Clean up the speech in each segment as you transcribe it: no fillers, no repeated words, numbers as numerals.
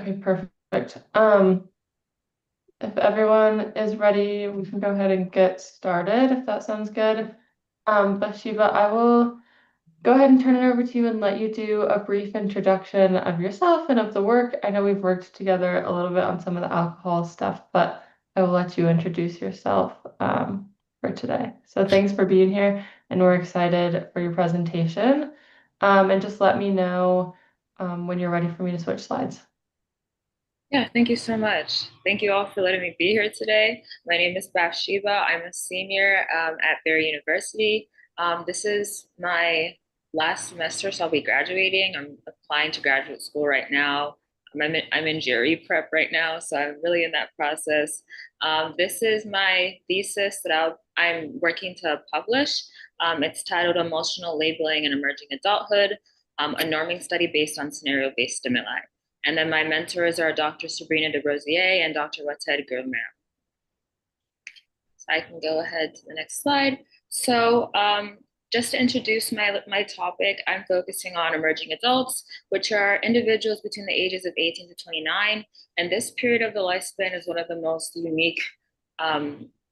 Okay, perfect. If everyone is ready, we can go ahead and get started, if that sounds good. Bathsheba, I will go ahead and turn it over to you and let you do a brief introduction of yourself and of the work. I know we've worked together a little bit on some of the alcohol stuff, but I will let you introduce yourself for today. So thanks for being here, and we're excited for your presentation. And just let me know when you're ready for me to switch slides. Yeah, thank you so much. Thank you all for letting me be here today. My name is Bathsheba. I'm a senior at Barry University. This is my last semester, so I'll be graduating. I'm applying to graduate school right now. I'm in GRE prep right now, so I'm really in that process. This is my thesis that I'm working to publish. It's titled Emotional Labeling and Emerging Adulthood, a norming study based on scenario-based stimuli. And then my mentors are Dr. Sabrina de Rosier and Dr. Wated Gurmel. So I can go ahead to the next slide. So just to introduce my topic, I'm focusing on emerging adults, which are individuals between the ages of 18 to 29. And this period of the lifespan is one of the most unique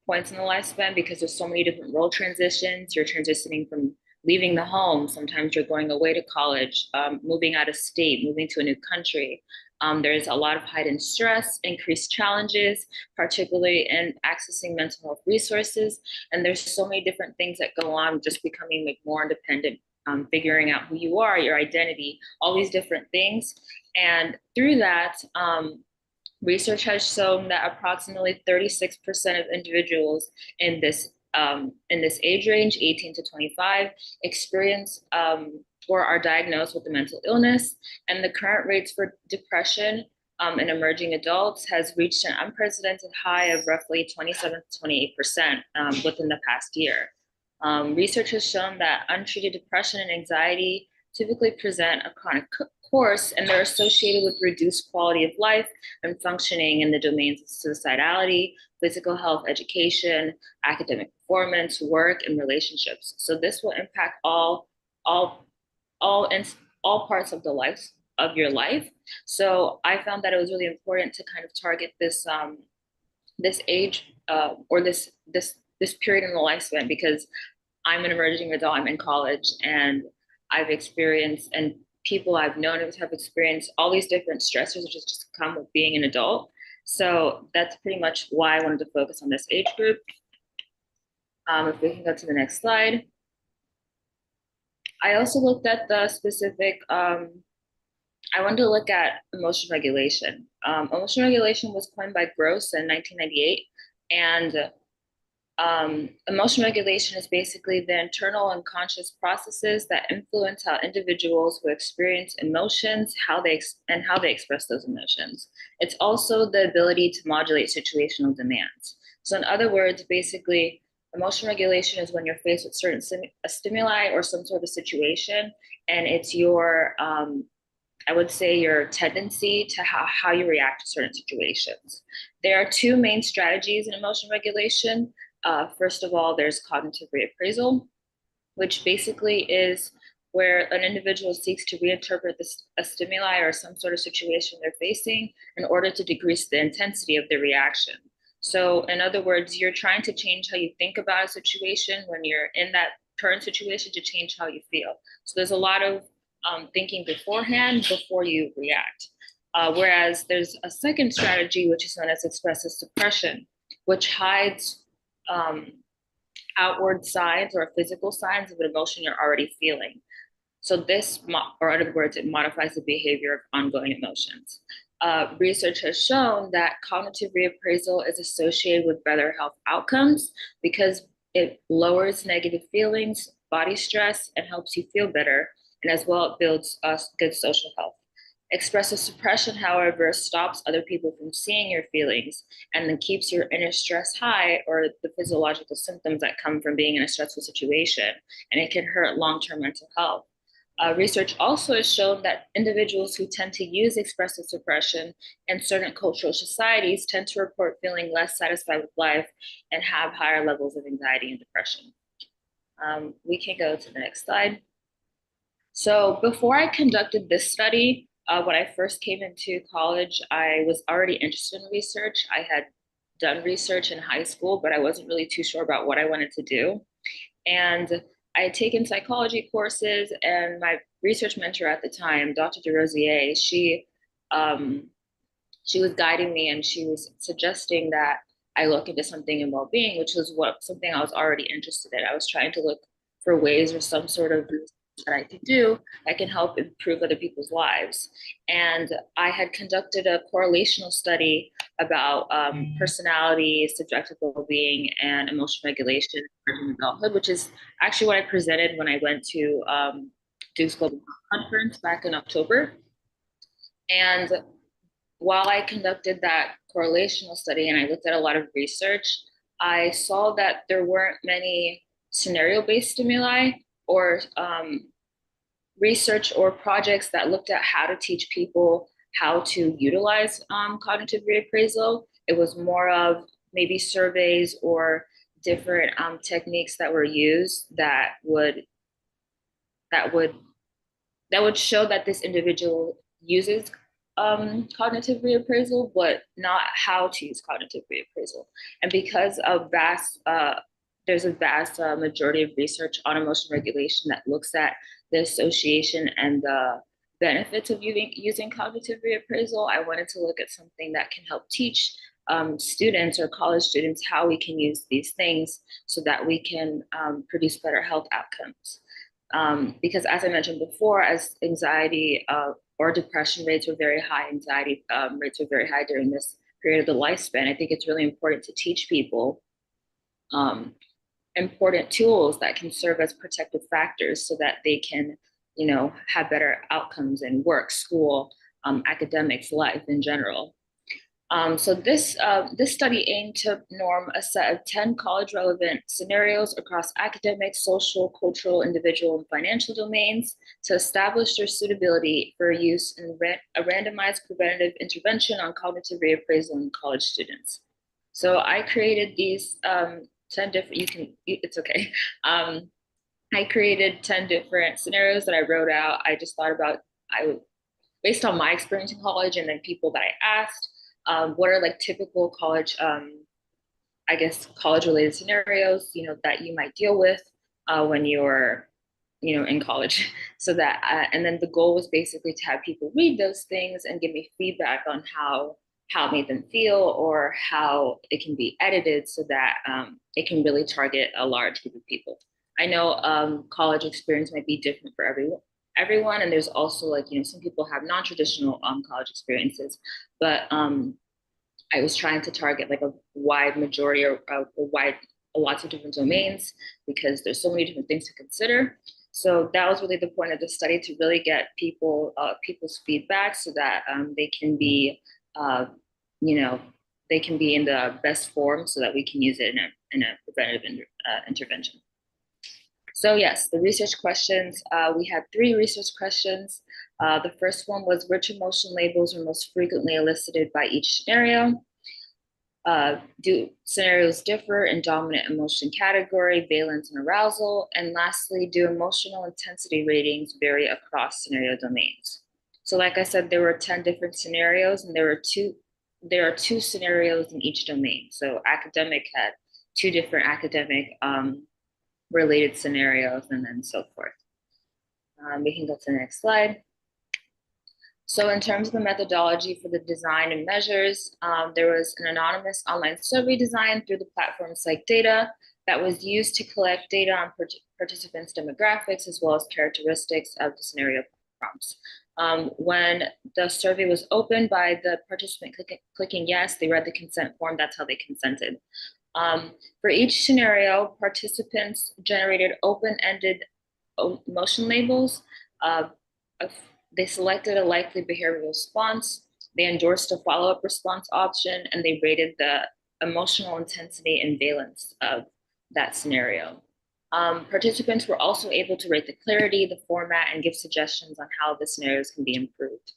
points in the lifespan because there's so many different role transitions. You're transitioning from leaving the home. Sometimes you're going away to college, moving out of state, moving to a new country. There's a lot of heightened stress, increased challenges, particularly in accessing mental health resources. And there's so many different things that go on, just becoming like more independent, figuring out who you are, your identity, all these different things. And through that, research has shown that approximately 36% of individuals in this age range, 18 to 25, experience or are diagnosed with a mental illness. And the current rates for depression in emerging adults has reached an unprecedented high of roughly 27 to 28% within the past year. Research has shown that untreated depression and anxiety typically present a chronic course, and they're associated with reduced quality of life and functioning in the domains of suicidality, physical health, education, academic performance, work, and relationships. So this will impact all, and all parts of the life of your life. So I found that it was really important to kind of target this age or this period in the lifespan because I'm an emerging adult, I'm in college, and I've experienced and people I've known have experienced all these different stressors that just come with being an adult. So that's pretty much why I wanted to focus on this age group. If we can go to the next slide. I also looked at the specific, I wanted to look at emotion regulation. Emotion regulation was coined by Gross in 1998, and emotion regulation is basically the internal and conscious processes that influence how individuals will experience emotions, how they express those emotions. It's also the ability to modulate situational demands. So, in other words, basically, emotion regulation is when you're faced with certain stimuli or some sort of situation, and it's your I would say your tendency to how you react to certain situations. There are two main strategies in emotion regulation. First of all, there's cognitive reappraisal, which basically is where an individual seeks to reinterpret a stimuli or some sort of situation they're facing in order to decrease the intensity of the reaction. So, in other words, you're trying to change how you think about a situation when you're in that current situation to change how you feel. So, there's a lot of thinking beforehand before you react. Whereas there's a second strategy, which is known as expressive suppression, which hides um, outward signs or physical signs of an emotion you're already feeling. So this, or in other words, it modifies the behavior of ongoing emotions. Research has shown that cognitive reappraisal is associated with better health outcomes because it lowers negative feelings, body stress, and helps you feel better. And as well, it builds good social health. Expressive suppression, however, stops other people from seeing your feelings and then keeps your inner stress high or the physiological symptoms that come from being in a stressful situation. And it can hurt long term mental health. Research also has shown that individuals who tend to use expressive suppression in certain cultural societies tend to report feeling less satisfied with life and have higher levels of anxiety and depression. We can go to the next slide. So before I conducted this study, When I first came into college, I was already interested in research. I had done research in high school, but I wasn't really too sure about what I wanted to do. And I had taken psychology courses, and my research mentor at the time, Dr. DeRosier, um, she was guiding me and she was suggesting that I look into something in well-being, which was what something I was already interested in. I was trying to look for ways or some sort of that I could do that can help improve other people's lives. And I had conducted a correlational study about personality, subjective well-being, and emotional regulation in adulthood, which is actually what I presented when I went to Duke's Global Conference back in October. And while I conducted that correlational study and I looked at a lot of research, I saw that there weren't many scenario based stimuli or research or projects that looked at how to teach people how to utilize cognitive reappraisal. It was more of maybe surveys or different techniques that were used that would that would show that this individual uses cognitive reappraisal, but not how to use cognitive reappraisal. And because of there's a vast majority of research on emotion regulation that looks at the association and the benefits of using cognitive reappraisal, I wanted to look at something that can help teach students or college students how we can use these things so that we can produce better health outcomes. Because as I mentioned before, as anxiety or depression rates were very high, anxiety rates were very high during this period of the lifespan, I think it's really important to teach people um, important tools that can serve as protective factors so that they can, have better outcomes in work, school, academics, life in general. So this study aimed to norm a set of 10 college relevant scenarios across academic, social, cultural, individual, and financial domains to establish their suitability for use in a randomized preventative intervention on cognitive reappraisal in college students. So I created these 10 different, it's okay. I created 10 different scenarios that I wrote out. I just thought about, based on my experience in college and then people that I asked, what are like typical college, I guess, college related scenarios, that you might deal with when you're, in college. So that, and then the goal was basically to have people read those things and give me feedback on how it made them feel or how it can be edited so that it can really target a large group of people. I know college experience might be different for everyone, and there's also like some people have non-traditional college experiences, but I was trying to target like a wide majority or lots of different domains because there's so many different things to consider. So that was really the point of the study, to really get people's feedback so that they can be uh, you know they can be in the best form so that we can use it in a preventative intervention. So yes, the research questions, we had 3 research questions. The first one was, which emotion labels are most frequently elicited by each scenario? Do scenarios differ in dominant emotion category, valence, and arousal? And lastly, do emotional intensity ratings vary across scenario domains? So like I said, there were 10 different scenarios, and there are two scenarios in each domain. So academic had 2 different academic related scenarios, and then so forth. We can go to the next slide. So in terms of the methodology for the design and measures, there was an anonymous online survey design through the platform PsychData that was used to collect data on participants' demographics as well as characteristics of the scenario prompts. When the survey was opened by the participant clicking yes, they read the consent form. That's how they consented. For each scenario, participants generated open-ended emotion labels. They selected a likely behavioral response. They endorsed a follow-up response option, and they rated the emotional intensity and valence of that scenario. Participants were also able to rate the clarity, the format, and give suggestions on how the scenarios can be improved.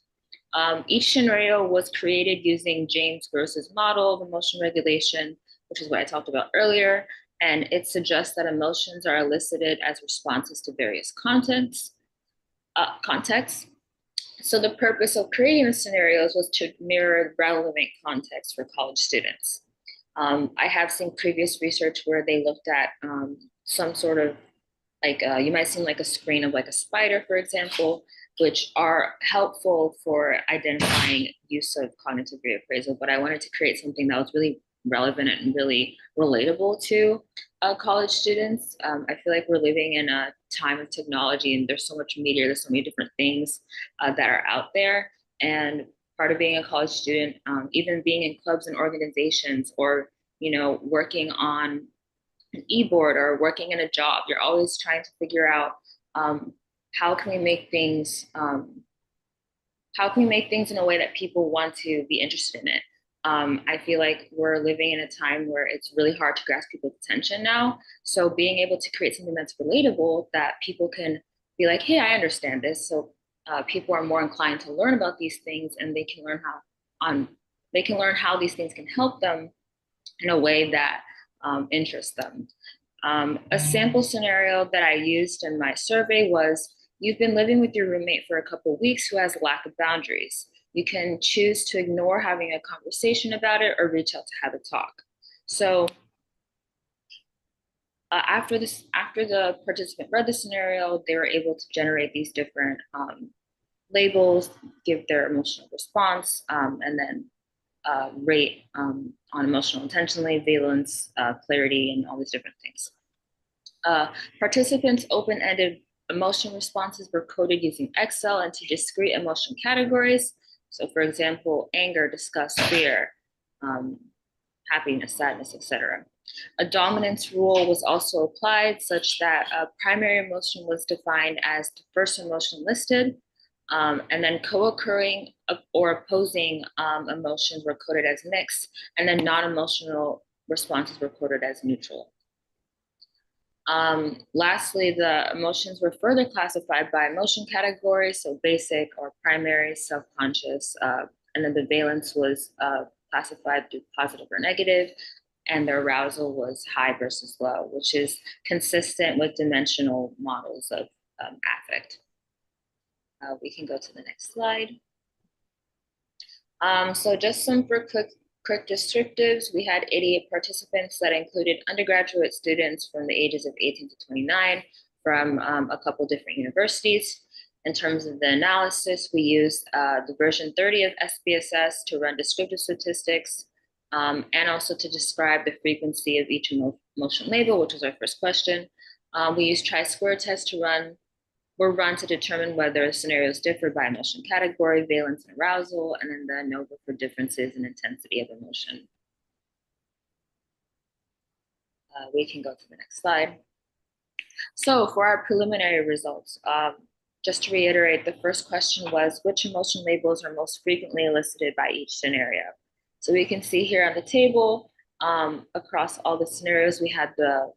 Each scenario was created using James Gross's model of emotion regulation, which is what I talked about earlier, and it suggests that emotions are elicited as responses to various contexts. So the purpose of creating the scenarios was to mirror relevant context for college students. I have seen previous research where they looked at some sort of you might see like a screen of like a spider, for example, which are helpful for identifying use of cognitive reappraisal. But I wanted to create something that was really relevant and really relatable to college students. I feel like we're living in a time of technology, and there's so much media, there's so many different things that are out there. And part of being a college student, even being in clubs and organizations, or working on an e-board or working in a job, you're always trying to figure out um, how can we make things in a way that people want to be interested in it. I feel like we're living in a time where it's really hard to grasp people's attention now. So being able to create something that's relatable that people can be like, hey, I understand this. So people are more inclined to learn about these things, and um, they can learn how these things can help them in a way that interests them. A sample scenario that I used in my survey was, you've been living with your roommate for a couple of weeks who has a lack of boundaries. You can choose to ignore having a conversation about it or reach out to have a talk. So after the participant read the scenario, they were able to generate these different labels, give their emotional response, and then rate on emotional intentionally, valence, clarity, and all these different things. Participants' open-ended emotion responses were coded using Excel into discrete emotion categories. So for example, anger, disgust, fear, um, happiness, sadness, etc. A dominance rule was also applied such that a primary emotion was defined as the first emotion listed, and then co-occurring or opposing emotions were coded as mixed, and then non-emotional responses were coded as neutral. Lastly, the emotions were further classified by emotion categories, so basic or primary, subconscious, and then the valence was classified through positive or negative, and the arousal was high versus low, which is consistent with dimensional models of affect. We can go to the next slide. So just some for quick descriptives, we had 88 participants that included undergraduate students from the ages of 18 to 29 from a couple different universities. In terms of the analysis, we used the version 30 of SPSS to run descriptive statistics, and also to describe the frequency of each emotion label, which was our first question. We used chi-square test to were run to determine whether scenarios differ by emotion category, valence, and arousal, and then the ANOVA for differences in intensity of emotion. We can go to the next slide. So for our preliminary results, just to reiterate, the first question was, which emotion labels are most frequently elicited by each scenario? So we can see here on the table, across all the scenarios, we had the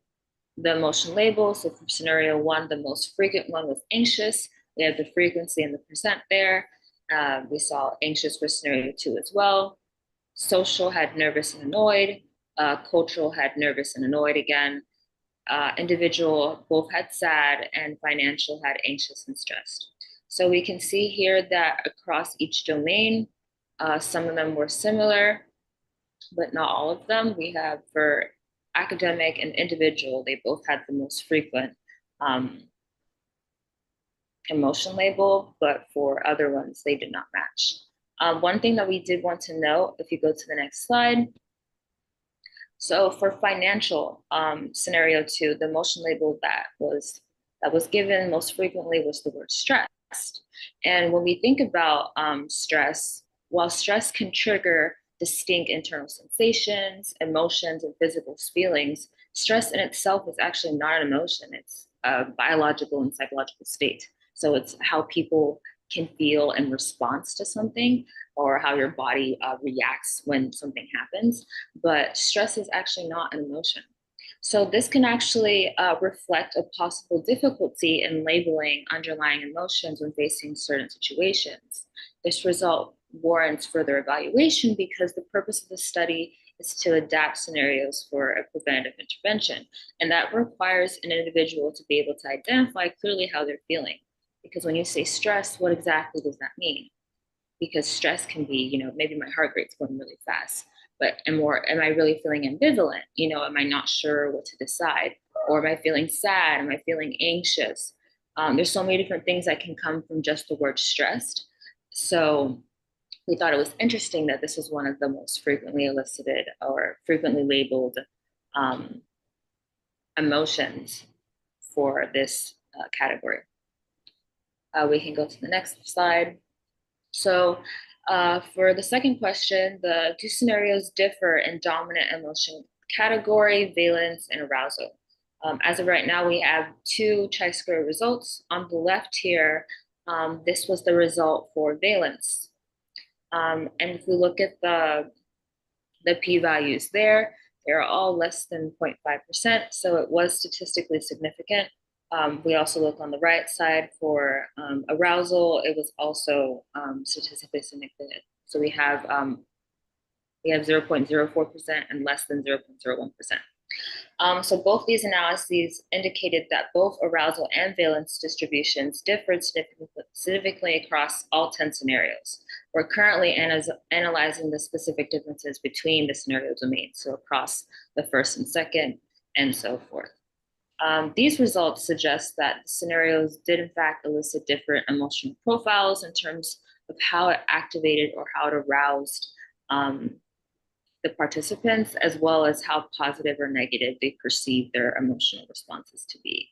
emotion label. So for scenario one, the most frequent one was anxious. We have the frequency and the percent there. We saw anxious for scenario two as well. Social had nervous and annoyed. Cultural had nervous and annoyed again. Individual both had sad, and financial had anxious and stressed. So we can see here that across each domain, some of them were similar, but not all of them. We have for academic and individual, they both had the most frequent emotion label, but for other ones, they did not match. One thing that we did want to note, if you go to the next slide, so for financial scenario two, the emotion label that was given most frequently was the word stressed. And when we think about stress, while stress can trigger distinct internal sensations, emotions, and physical feelings, stress in itself is actually not an emotion. It's a biological and psychological state. So it's how people can feel in response to something, or how your body reacts when something happens. But stress is actually not an emotion. So this can actually reflect a possible difficulty in labeling underlying emotions when facing certain situations. This result warrants further evaluation because the purpose of the study is to adapt scenarios for a preventative intervention. And that requires an individual to be able to identify clearly how they're feeling. Because when you say stress, what exactly does that mean? Because stress can be, maybe my heart rate's going really fast, but am I really feeling ambivalent? Am I not sure what to decide? Or am I feeling sad? Am I feeling anxious? There's so many different things that can come from just the word stressed. So we thought it was interesting that this was one of the most frequently elicited or frequently labeled um, emotions for this category. We can go to the next slide. So for the second question, the two scenarios differ in dominant emotion category, valence, and arousal. As of right now, we have two chi-square results. On the left here, this was the result for valence. And if we look at the p-values there, they're all less than 0.5%, so it was statistically significant. We also look on the right side for arousal. It was also statistically significant. So we have 0.04% and less than 0.01%. So both these analyses indicated that both arousal and valence distributions differed significantly across all 10 scenarios. We're currently analyzing the specific differences between the scenario domains, so across the first and second, and so forth. These results suggest that scenarios did in fact elicit different emotional profiles in terms of how it activated or how it aroused the participants, as well as how positive or negative they perceive their emotional responses to be.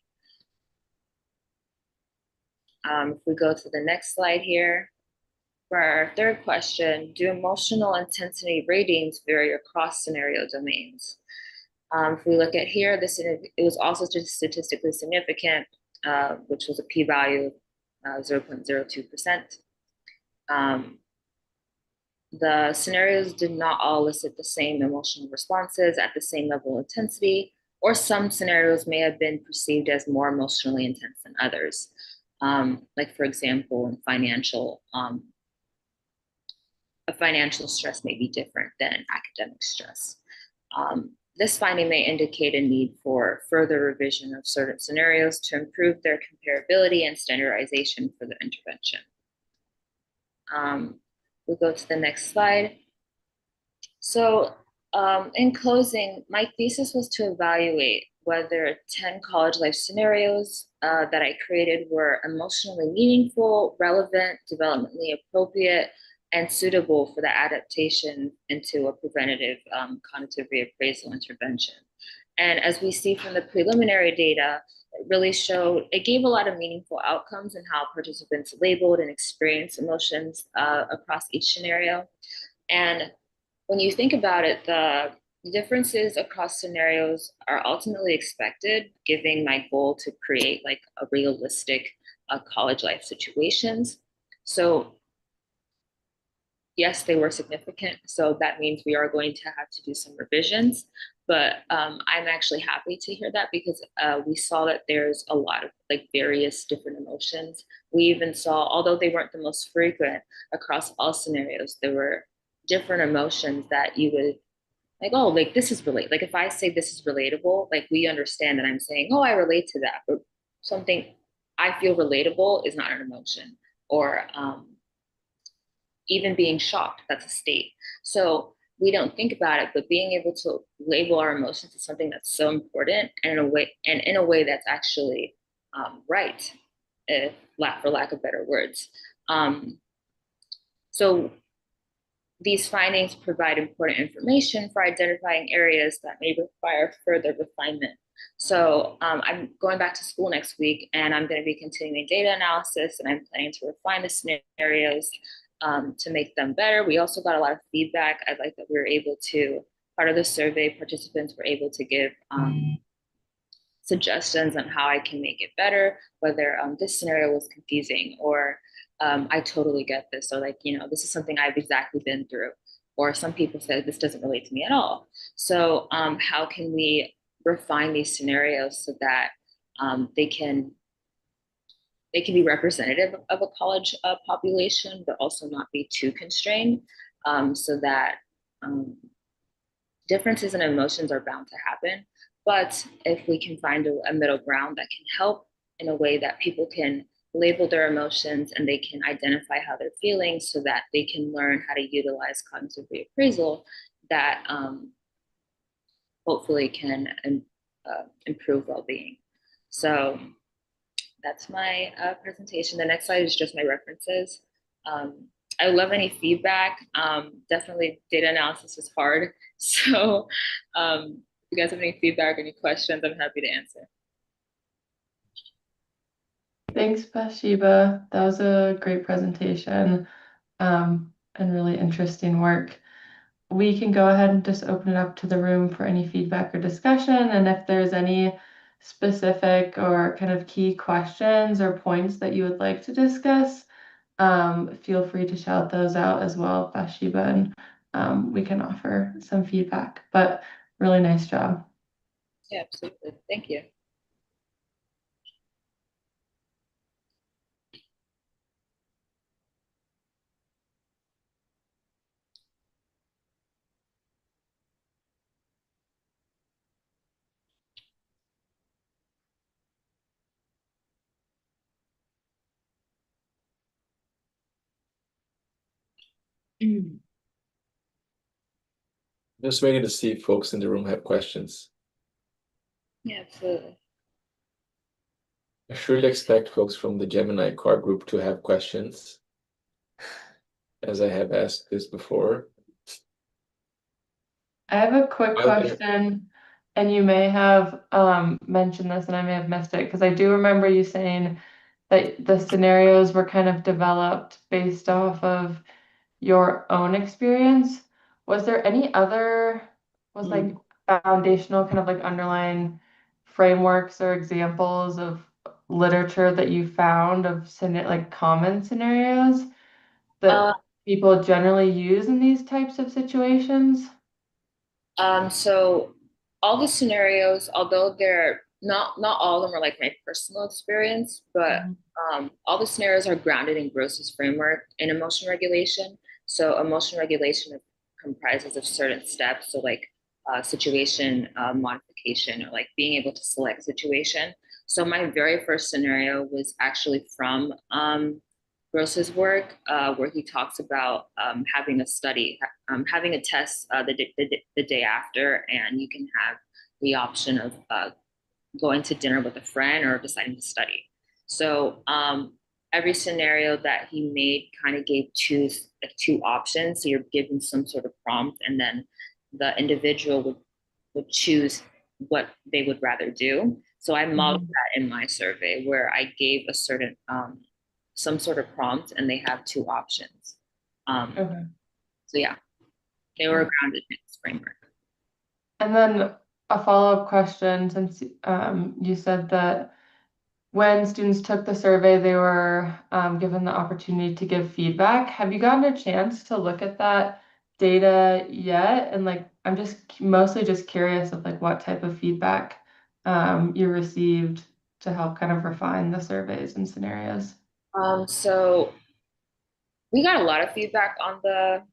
If we go to the next slide here, for our third question, do emotional intensity ratings vary across scenario domains? If we look at here, it was also statistically significant, which was a p-value of 0.02%. The scenarios did not all elicit the same emotional responses at the same level of intensity, or some scenarios may have been perceived as more emotionally intense than others. Like for example, in a financial stress may be different than academic stress. This finding may indicate a need for further revision of certain scenarios to improve their comparability and standardization for the intervention. We'll go to the next slide. So in closing, my thesis was to evaluate whether 10 college life scenarios that I created were emotionally meaningful, relevant, developmentally appropriate, and suitable for the adaptation into a preventative cognitive reappraisal intervention. And as we see from the preliminary data, it gave a lot of meaningful outcomes in how participants labeled and experienced emotions across each scenario. And when you think about it, the differences across scenarios are ultimately expected, given my goal to create like a realistic college life situations. So yes, they were significant. So that means we are going to have to do some revisions. But I'm actually happy to hear that because we saw that there's a lot of like various different emotions. We even saw, although they weren't the most frequent across all scenarios, there were different emotions that you would like, oh, like this is relate. Like if I say this is relatable, like we understand that I'm saying, oh, I relate to that. But something I feel relatable is not an emotion. Or even being shocked, that's a state. So we don't think about it, but being able to label our emotions is something that's so important and in a way that's actually right, if for lack of better words. So these findings provide important information for identifying areas that may require further refinement. So I'm going back to school next week and I'm going to be continuing data analysis and I'm planning to refine the scenarios to make them better. We also got a lot of feedback. I'd like that we were able to, part of the survey, participants were able to give suggestions on how I can make it better, whether this scenario was confusing or I totally get this, or like, this is something I've exactly been through. Or some people said this doesn't relate to me at all. So how can we refine these scenarios so that they can be representative of a college population, but also not be too constrained, so that differences in emotions are bound to happen. But if we can find a middle ground that can help in a way that people can label their emotions and they can identify how they're feeling so that they can learn how to utilize cognitive reappraisal that hopefully can improve well-being. So that's my presentation. The next slide is just my references. Um, I love any feedback. Definitely data analysis is hard. So if you guys have any feedback or any questions, I'm happy to answer. Thanks, Bathsheba. That was a great presentation, and really interesting work. We can go ahead and just open it up to the room for any feedback or discussion. And if there's any specific or kind of key questions or points that you would like to discuss, feel free to shout those out as well, Bathsheba, and we can offer some feedback. But really nice job. Yeah, absolutely. Thank you. Just waiting to see if folks in the room have questions. Yeah, absolutely. I surely expect folks from the Gemini core group to have questions, as I have asked this before. I have a quick While there, question, and you may have mentioned this and I may have missed it because I do remember you saying that the scenarios were kind of developed based off of your own experience. Was there any other, was like foundational kind of like underlying frameworks or examples of literature that you found of like common scenarios Uh, that people generally use in these types of situations? so all the scenarios, although they're not all of them are like my personal experience, but Mhm. all the scenarios are grounded in Gross's framework in emotion regulation. So emotion regulation comprises of certain steps. So like situation modification or like being able to select situation. So my very first scenario was actually from Gross's work, where he talks about having a study, having a test the day after, and you can have the option of going to dinner with a friend or deciding to study. So every scenario that he made kind of gave two options. So you're given some sort of prompt, and then the individual would choose what they would rather do. So I modeled Mhm. that in my survey where I gave a certain some sort of prompt, and they have two options. Um, Okay. so yeah, they were grounded in this framework. And then a follow-up question, since you said that when students took the survey, they were given the opportunity to give feedback. Have you gotten a chance to look at that data yet? And like, I'm just mostly just curious of like what type of feedback you received to help kind of refine the surveys and scenarios. So we got a lot of feedback on the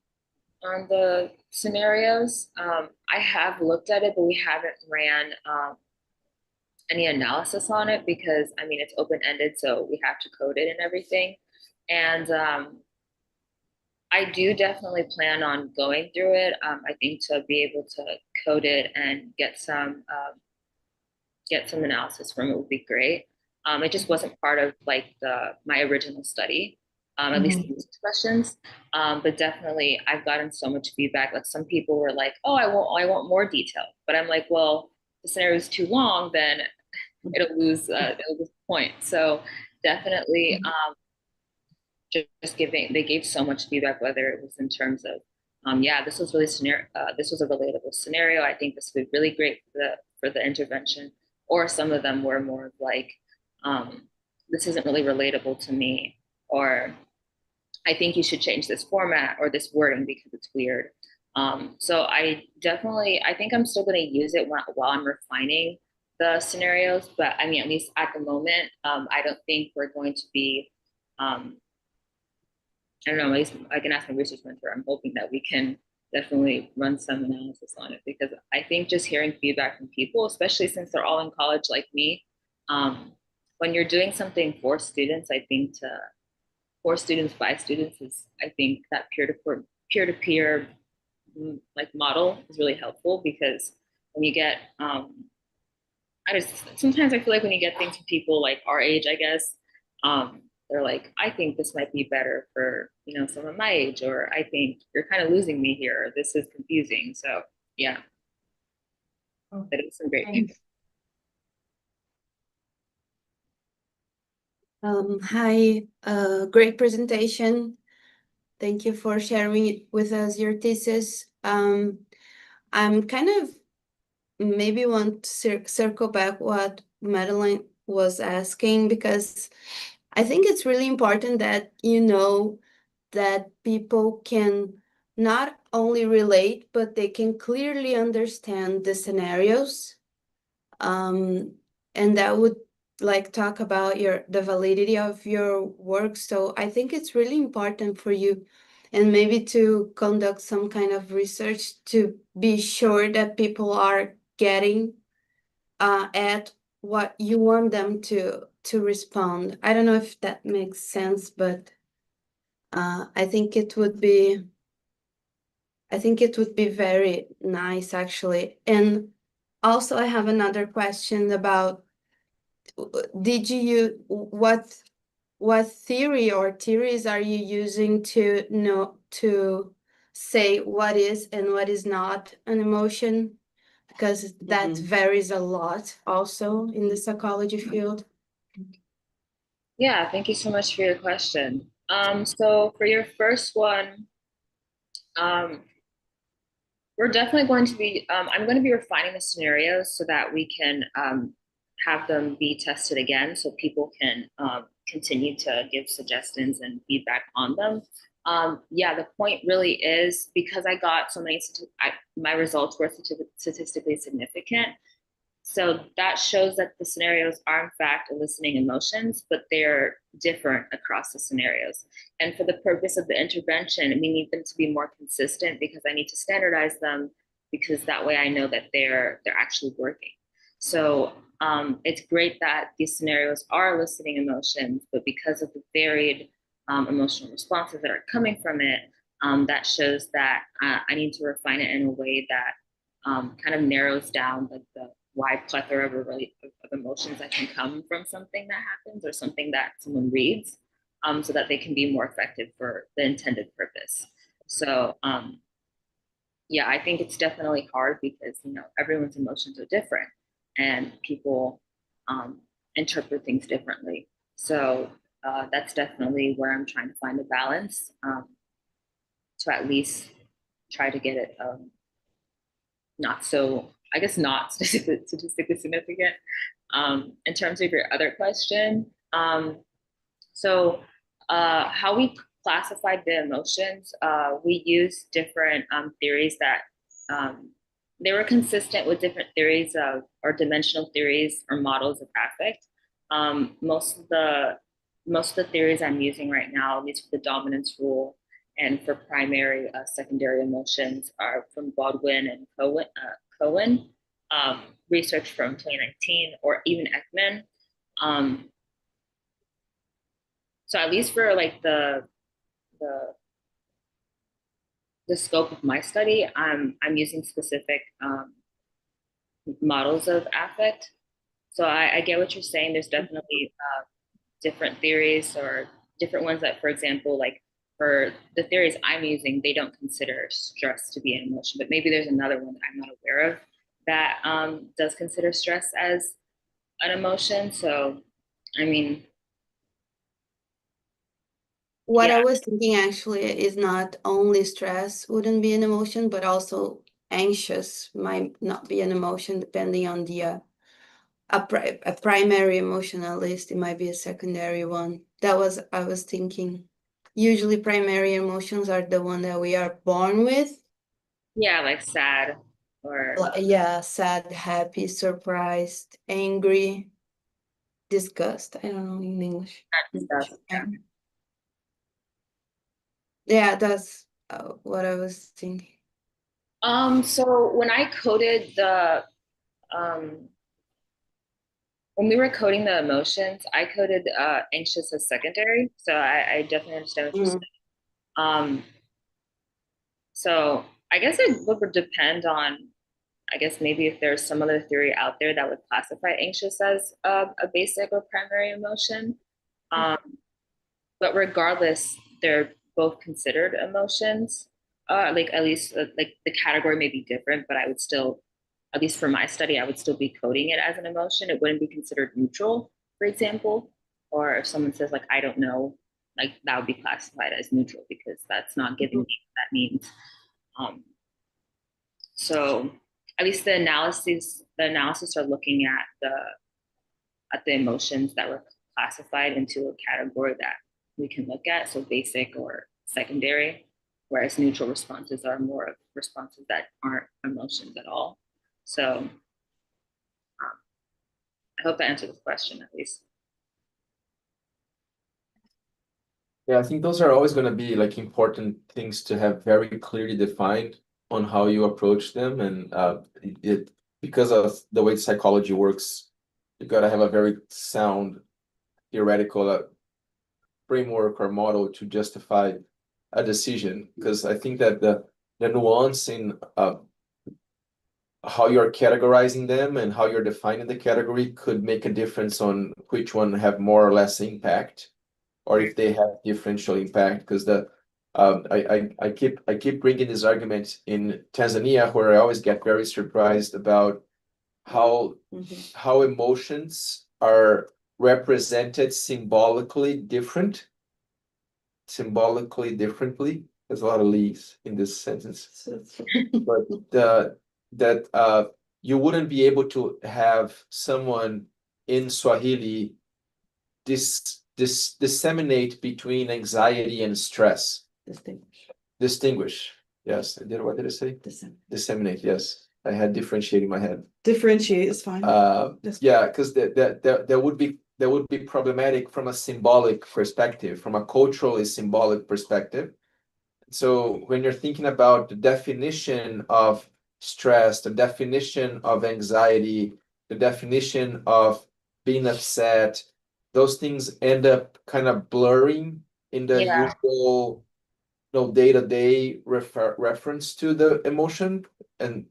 scenarios. I have looked at it, but we haven't ran any analysis on it because I mean it's open ended, so we have to code it and everything. And I do definitely plan on going through it. I think to be able to code it and get some analysis from it would be great. It just wasn't part of like the my original study, at least Mhm. these questions. But definitely, I've gotten so much feedback. Like some people were like, "Oh, I want more detail," but I'm like, "Well, the scenario is too long, then it'll lose the point." So definitely, just giving they gave so much feedback, whether it was in terms of yeah, this was really scenario this was a relatable scenario. I think this would be really great for the intervention. Or some of them were more of like um, this isn't really relatable to me, or I think you should change this format or this wording because it's weird. So I think I'm still going to use it while I'm refining the scenarios, but I mean, at least at the moment, I don't think we're going to be um, I don't know, at least I can ask my research mentor. I'm hoping that we can definitely run some analysis on it because I think just hearing feedback from people, especially since they're all in college like me, um, when you're doing something for students, I think for students by students is, I think that peer-to-peer like model is really helpful, because when you get sometimes I feel like when you get things from people like our age, I guess, they're like, I think this might be better for, someone my age, or I think you're kind of losing me here, or this is confusing. So yeah, that is some great feedback. Thanks. Hi, great presentation. Thank you for sharing with us your thesis. I'm kind of maybe want to circle back what Madeline was asking, because I think it's really important that that people can not only relate, but they can clearly understand the scenarios. And that would talk about the validity of your work. So I think it's really important for you, and maybe to conduct some kind of research to be sure that people are getting at what you want them to respond. I don't know if that makes sense, but I think it would be very nice, actually. And also I have another question about, did you what theory or theories are you using to say what is and what is not an emotion? Because that varies a lot also in the psychology field. Yeah, thank you so much for your question. So for your first one, we're definitely going to be, I'm going to be refining the scenarios so that we can have them be tested again, so people can continue to give suggestions and feedback on them. Yeah, the point really is, because I got so many, my results were statistically significant. So that shows that the scenarios are in fact eliciting emotions, but they're different across the scenarios. And for the purpose of the intervention, we need them to be more consistent, because I need to standardize them, because that way I know that they're actually working. So it's great that these scenarios are eliciting emotions, but because of the varied emotional responses that are coming from it, that shows that I need to refine it in a way that kind of narrows down like the wide plethora of emotions that can come from something that happens or something that someone reads, so that they can be more effective for the intended purpose. So yeah, I think it's definitely hard, because everyone's emotions are different, and people interpret things differently. So that's definitely where I'm trying to find a balance, to at least try to get it not so, I guess, not statistically significant. In terms of your other question, so how we classified the emotions, we used different theories that they were consistent with different theories of, or dimensional theories or models of affect. Most of the theories I'm using right now, at least for the dominance rule and for primary, secondary emotions, are from Baldwin and Cohen, research from 2019, or even Ekman. So at least for like the scope of my study, I'm using specific models of affect. So I get what you're saying. There's definitely different theories, or different ones that, for example, like for the theories I'm using, they don't consider stress to be an emotion, but maybe there's another one that I'm not aware of that does consider stress as an emotion. So, I mean, What I yeah, was thinking actually is not only stress wouldn't be an emotion, but also anxious might not be an emotion, depending on the a primary emotion. At least it might be a secondary one. That was I was thinking. Usually primary emotions are the one that we are born with. yeah, like sad, or Yeah, sad, happy, surprised, angry, disgust. I don't know in English. stuff. Yeah. Yeah, that's what I was thinking. So when I coded um when we were coding the emotions, I coded anxious as secondary. So I definitely understand what you're saying. Um, so I guess it would depend on, I guess maybe if there's some other theory out there that would classify anxious as a basic or primary emotion. Um, but regardless, they're both considered emotions. Like at least like the category may be different, but I would still, at least for my study, I would still be coding it as an emotion. It wouldn't be considered neutral, for example. Or if someone says like I don't know, like that would be classified as neutral because that's not giving me what that means. Um, so at least the analysis are looking at the emotions that were classified into a category that we can look at, so basic or secondary, whereas neutral responses are more of responses that aren't emotions at all. So I hope that answered the question at least. Yeah, I think those are always going to be like important things to have very clearly defined on how you approach them, and it because of the way psychology works, you got to have a very sound theoretical framework or model to justify a decision. Because I think that the nuance in how you're categorizing them and how you're defining the category could make a difference on which one have more or less impact, or if they have differential impact. Because I keep bringing this argument in Tanzania, where I always get very surprised about how how emotions are represented symbolically differently. There's a lot of leaves in this sentence, but that you wouldn't be able to have someone in Swahili disseminate between anxiety and stress. Distinguish. Yes, what did I say? Disseminate. Yes, I had differentiate in my head. Differentiate is fine. Yeah, because that would be problematic from a symbolic perspective, from a culturally symbolic perspective. So when you're thinking about the definition of stress, the definition of anxiety, the definition of being upset, those things end up kind of blurring in the Yeah. usual, day-to-day reference to the emotion. And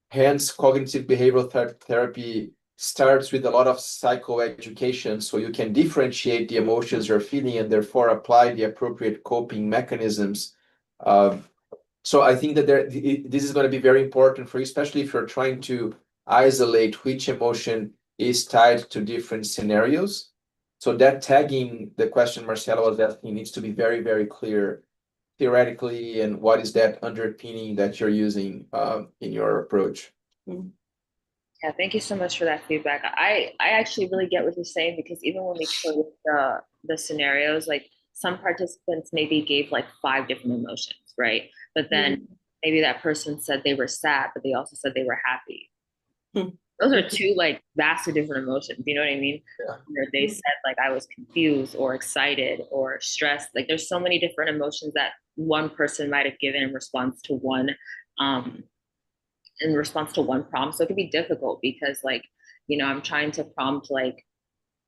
hence cognitive behavioral therapy starts with a lot of psychoeducation, so you can differentiate the emotions you're feeling and therefore apply the appropriate coping mechanisms. So I think that this is going to be very important for you, especially if you're trying to isolate which emotion is tied to different scenarios. So that tagging, the question Marcelo was asking, needs to be very, very clear theoretically, and what is that underpinning that you're using in your approach. Yeah, thank you so much for that feedback. I actually really get what you're saying, because even when we coded the scenarios, like some participants maybe gave like 5 different emotions, right? But then maybe that person said they were sad, but they also said they were happy. Those are two like vastly different emotions. You know what I mean? Yeah. Where they said like I was confused or excited or stressed. Like there's so many different emotions that one person might have given in response to one um prompt. So it could be difficult because like, I'm trying to prompt like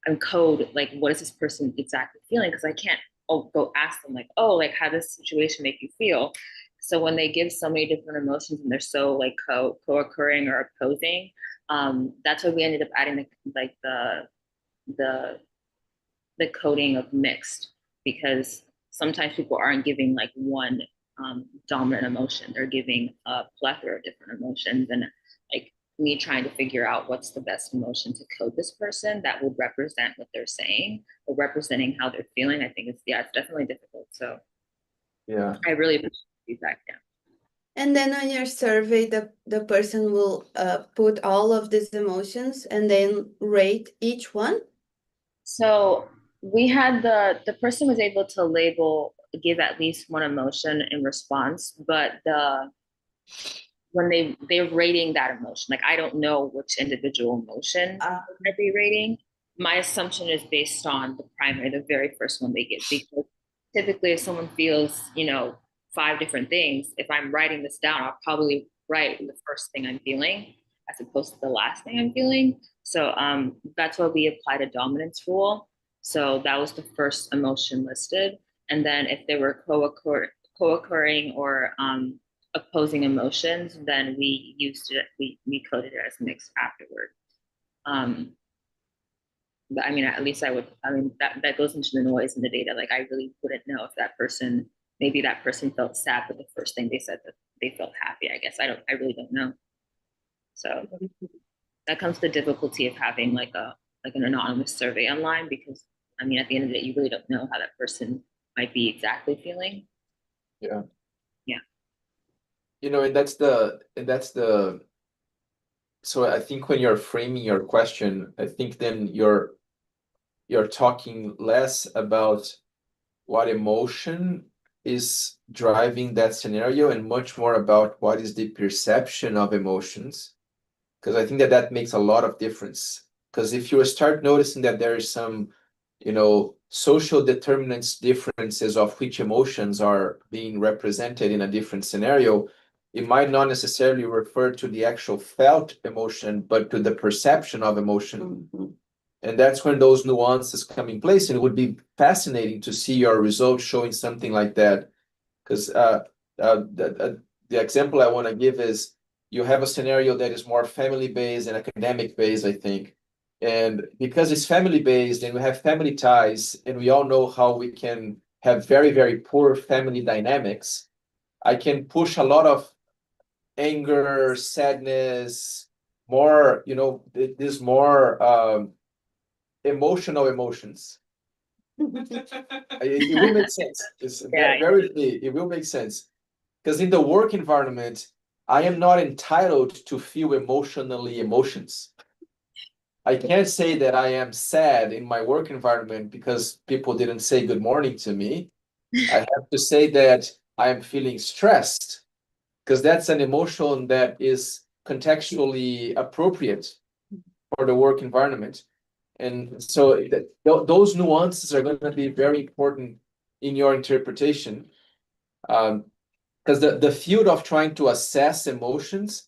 and code like what is this person exactly feeling? Because I can't go ask them like, oh, like how does this situation make you feel? So when they give so many different emotions and they're so like co-occurring or opposing, that's why we ended up adding the the coding of mixed, because sometimes people aren't giving like one dominant emotion. They're giving a plethora of different emotions, and like me trying to figure out what's the best emotion to code this person that would represent what they're saying or representing how they're feeling. I think it's definitely difficult. So Yeah, I really appreciate the feedback. Yeah. And then on your survey, the person will put all of these emotions and then rate each one. So we had the person was able to give at least one emotion in response, but when they're rating that emotion, like I don't know which individual emotion they'd be rating. My assumption is based on the very first one they give, because typically if someone feels 5 different things, if I'm writing this down, I'll probably write the first thing I'm feeling as opposed to the last thing I'm feeling. So that's why we applied a dominance rule. So that was the first emotion listed. And then if there were co-occurring or opposing emotions, then we used it, we coded it as mixed afterward. But I mean, at least that goes into the noise in the data. Like I really wouldn't know if that person, maybe that person felt sad, but the first thing they said that they felt happy. I guess I really don't know. So that comes to the difficulty of having like an anonymous survey online, because I mean, at the end of the day, you really don't know how that person might be exactly feeling. Yeah. Yeah. And that's the so I think when you're framing your question, I think then you're talking less about what emotion is driving that scenario and much more about what is the perception of emotions. Because I think that makes a lot of difference. Because if you start noticing that there is some, social determinants differences of which emotions are being represented in a different scenario, it might not necessarily refer to the actual felt emotion, but to the perception of emotion. And that's when those nuances come in place. And it would be fascinating to see your results showing something like that. Because the example I want to give is you have a scenario that is more family-based and academic-based, I think. And because it's family-based and we have family ties, and we all know how we can have very, very poor family dynamics, I can push a lot of anger, sadness, more, this more emotional emotions. It will make sense. It's Yeah. it will make sense. Because in the work environment, I am not entitled to feel emotionally emotions. I can't say that I am sad in my work environment because people didn't say good morning to me. I have to say that I am feeling stressed because that's an emotion that is contextually appropriate for the work environment. And so those nuances are going to be very important in your interpretation. Because the field of trying to assess emotions,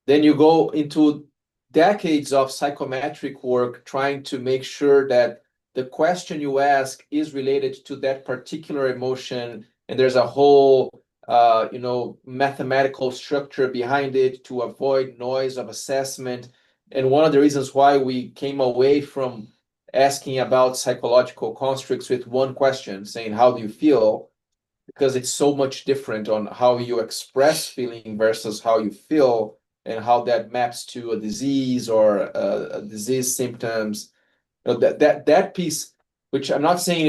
then you go into decades of psychometric work trying to make sure that the question you ask is related to that particular emotion, and there's a whole mathematical structure behind it to avoid noise of assessment. And one of the reasons why we came away from asking about psychological constructs with one question, saying, how do you feel? Because it's so much different on how you express feeling versus how you feel and how that maps to a disease or a disease symptoms. That piece, which I'm not saying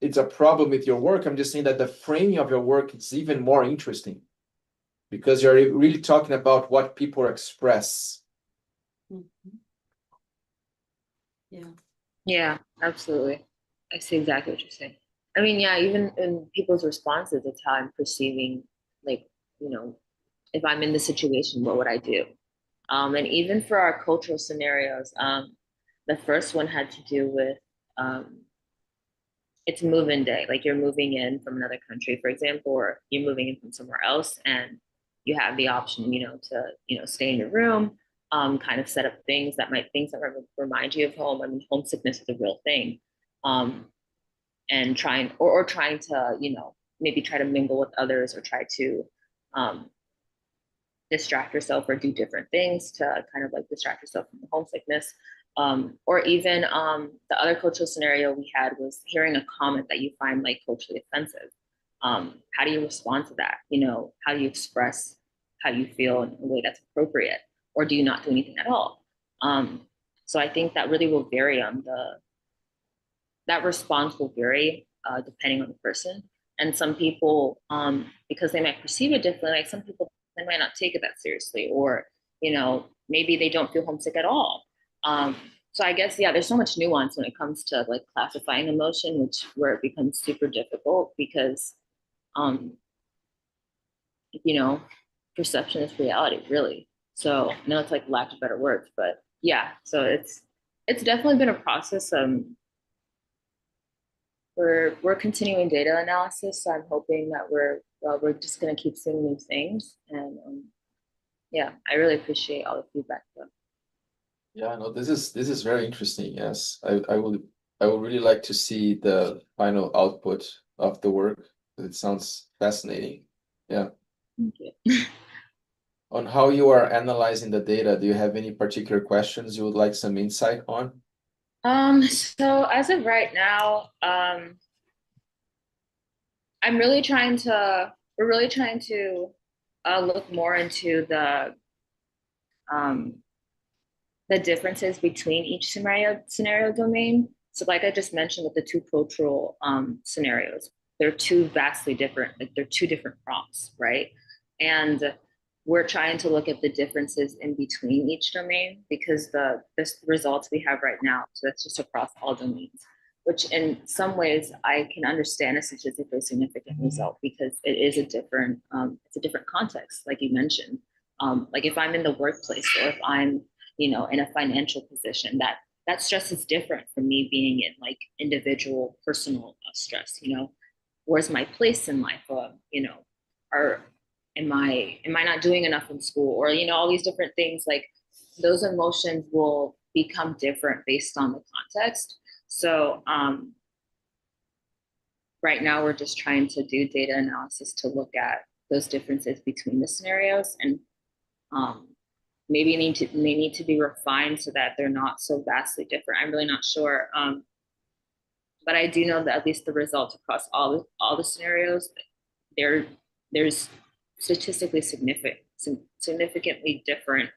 it's a problem with your work, I'm just saying that the framing of your work is even more interesting because you're really talking about what people express. Yeah. Yeah, absolutely. I see exactly what you're saying. I mean, yeah, even in people's responses, it's how I'm perceiving, like, if I'm in the situation, what would I do? And even for our cultural scenarios, the first one had to do with it's move-in day, like you're moving in from another country, for example, or you're moving in from somewhere else, and you have the option, to stay in your room, kind of set up things that remind you of home. I mean, homesickness is a real thing, and trying to, maybe try to mingle with others or try to distract yourself or do different things to kind of like distract yourself from the homesickness. Or even the other cultural scenario we had was hearing a comment that you find like culturally offensive. How do you respond to that? How do you express how you feel in a way that's appropriate? Or do you not do anything at all? So I think that really will vary that response will vary depending on the person. And some people, because they might perceive it differently, like some people, they might not take it that seriously, or, maybe they don't feel homesick at all. So I guess, yeah, there's so much nuance when it comes to like classifying emotion, where it becomes super difficult because, um, perception is reality, really. So I know it's like lack of better words, but yeah, so it's definitely been a process. We're continuing data analysis, so I'm hoping that we're just going to keep seeing new things, and Yeah, I really appreciate all the feedback though. Yeah, no, this is very interesting. Yes, I would really like to see the final output of the work. It sounds fascinating. Yeah. Thank you. On how you are analyzing the data, do you have any particular questions you would like some insight on? So as of right now, I'm really trying to, we're really trying to look more into um, the differences between each scenario domain. So like I just mentioned with the two cultural scenarios, they're two vastly different, like they're two different prompts, right? And we're trying to look at the differences in between each domain because the results we have right now, so that's just across all domains, which in some ways I can understand a statistically significant result because it is it's a different context, like you mentioned. Like if I'm in the workplace or if I'm in a financial position, that stress is different from me being in like individual personal stress. Where's my place in life? Or am I not doing enough in school? Or all these different things. Like those emotions will become different based on the context. So right now we're just trying to do data analysis to look at those differences between the scenarios and um, maybe they need to be refined so that they're not so vastly different. I'm really not sure. But I do know that at least the results across all the scenarios, there's statistically significantly different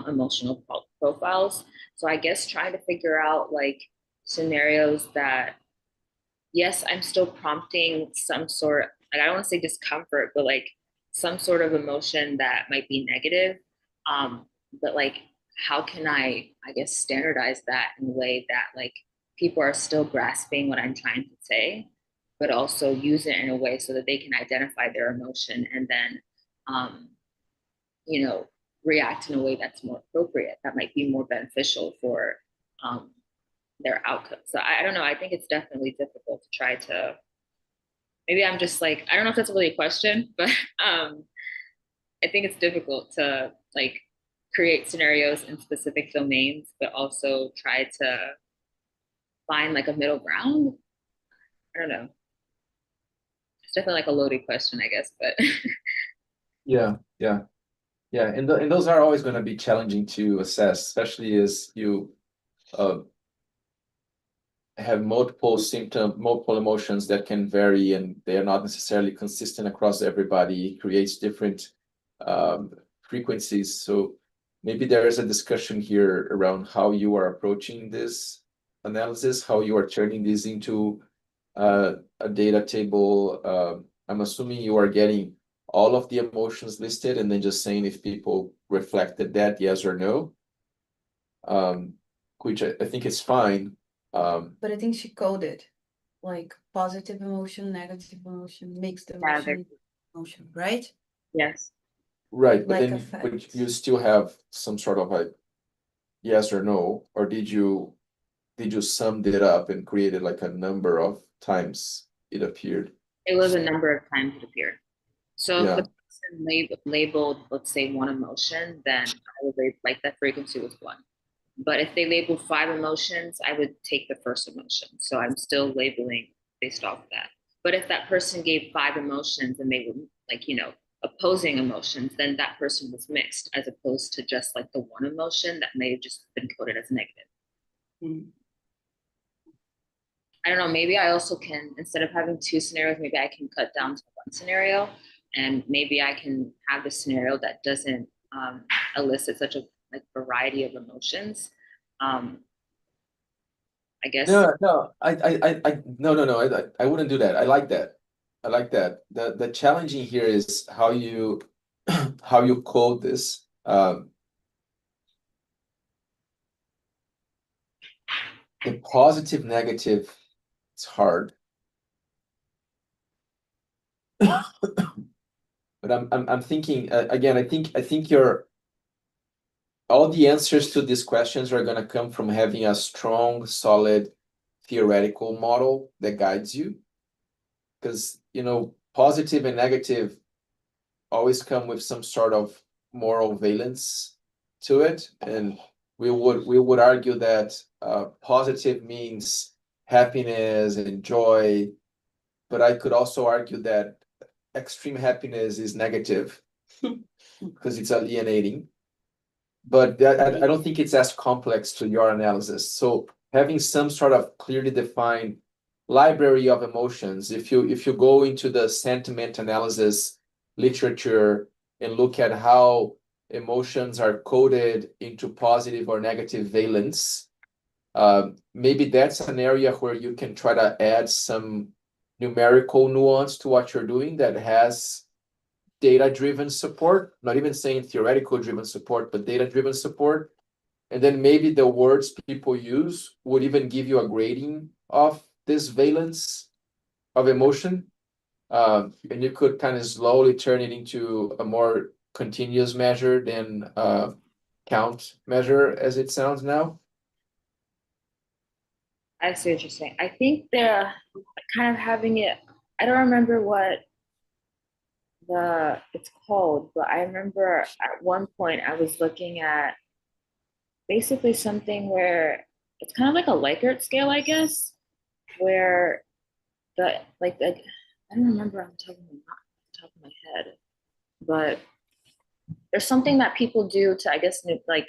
emotional profiles. So I guess trying to figure out like scenarios that, yes, I'm still prompting some sort, like I don't want to say discomfort, but like some sort of emotion that might be negative. Um, but like, how can I guess, standardize that in a way that like people are still grasping what I'm trying to say, but also use it in a way so that they can identify their emotion and then, um, you know, react in a way that's more appropriate, that might be more beneficial for um, their outcome. So I don't know. I think it's definitely difficult to try to. Maybe I'm just like I don't know if that's really a question, but I think it's difficult to like create scenarios in specific domains, but also try to find like a middle ground. I don't know. It's definitely like a loaded question, I guess, but Yeah, yeah, yeah. And those are always going to be challenging to assess, especially as you uh, have multiple emotions that can vary, and they are not necessarily consistent across everybody. It creates different um, frequencies. So maybe there is a discussion here around how you are approaching this analysis, how you are turning this into a data table. I'm assuming you are getting all of the emotions listed and then just saying if people reflected that, yes or no, which I think is fine. But I think she coded like positive emotion, negative emotion, mixed yeah, emotion, right? yes. Right, but Like then but affects. you still have some sort of a yes or no, or did you sum it up and created like a number of times it appeared? It was a number of times it appeared. So if the Yeah, person labeled, let's say, one emotion, then I would like that frequency was one. But if they labeled five emotions, I would take the first emotion. So I'm still labeling based off of that. But if that person gave five emotions and they were like, opposing emotions, then that person was mixed as opposed to just like the one emotion that may have just been coded as negative. Mm. I don't know, maybe I also can, instead of having two scenarios, maybe I can cut down to one scenario and maybe I can have the scenario that doesn't elicit such a like variety of emotions. Um, I guess. no, no, I wouldn't do that. I like that. I like that. The challenging here is how you how you code this. The positive, negative, it's hard. But I'm thinking again. I think all the answers to these questions are going to come from having a strong, solid theoretical model that guides you. Because positive and negative always come with some sort of moral valence to it, and we would argue that positive means happiness and joy, but I could also argue that extreme happiness is negative because it's alienating. But I don't think it's as complex to your analysis. So having some sort of clearly defined library of emotions, if you go into the sentiment analysis literature and look at how emotions are coded into positive or negative valence, maybe that's an area where you can try to add some numerical nuance to what you're doing that has data-driven support, not even saying theoretical-driven support, but data-driven support. And then maybe the words people use would even give you a grading of this valence of emotion. And you could kind of slowly turn it into a more continuous measure than count measure as it sounds now. I see what you're saying. I think they're kind of having it, I don't remember what it's called, but I remember at one point I was looking at basically something where it's kind of like a Likert scale, I guess, where the I don't remember on top of my head, but there's something that people do to, I guess, like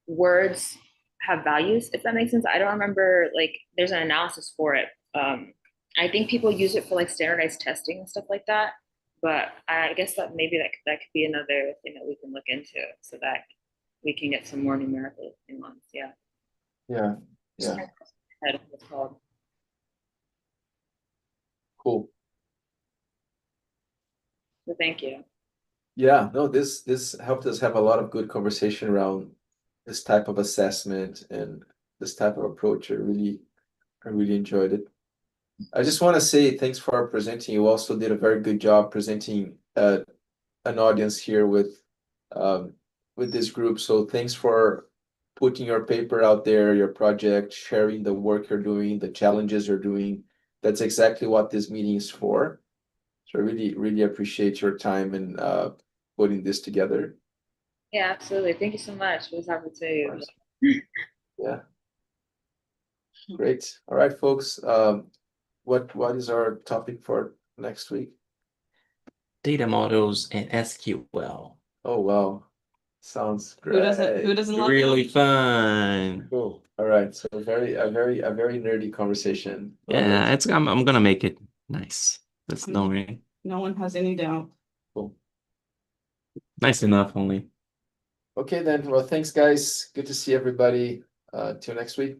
words have values, if that makes sense. I don't remember, like, there's an analysis for it. I think people use it for like standardized testing and stuff like that. But I guess that maybe that could be another thing that we can look into so that we can get some more numerical nuance. Yeah. Yeah. Just Yeah. head of what's called. Cool. So thank you. Yeah, no, this helped us have a lot of good conversation around this type of assessment and this type of approach. I really enjoyed it. I just want to say thanks for presenting. You also did a very good job presenting an audience here with this group. So thanks for putting your paper out there, your project, sharing the work you're doing, the challenges you're doing. That's exactly what this meeting is for. So I really appreciate your time and putting this together. Yeah, absolutely. Thank you so much for this opportunity. Yeah. Great. All right, folks. What is our topic for next week? Data models and SQL. Oh wow. Sounds great. Who doesn't love Really that? fun. Cool. All right. So a very nerdy conversation. Love Yeah, it. I'm gonna make it nice. That's no way. No one has any doubt. Cool. Nice enough only. Okay then. Well, thanks guys. Good to see everybody. Till next week.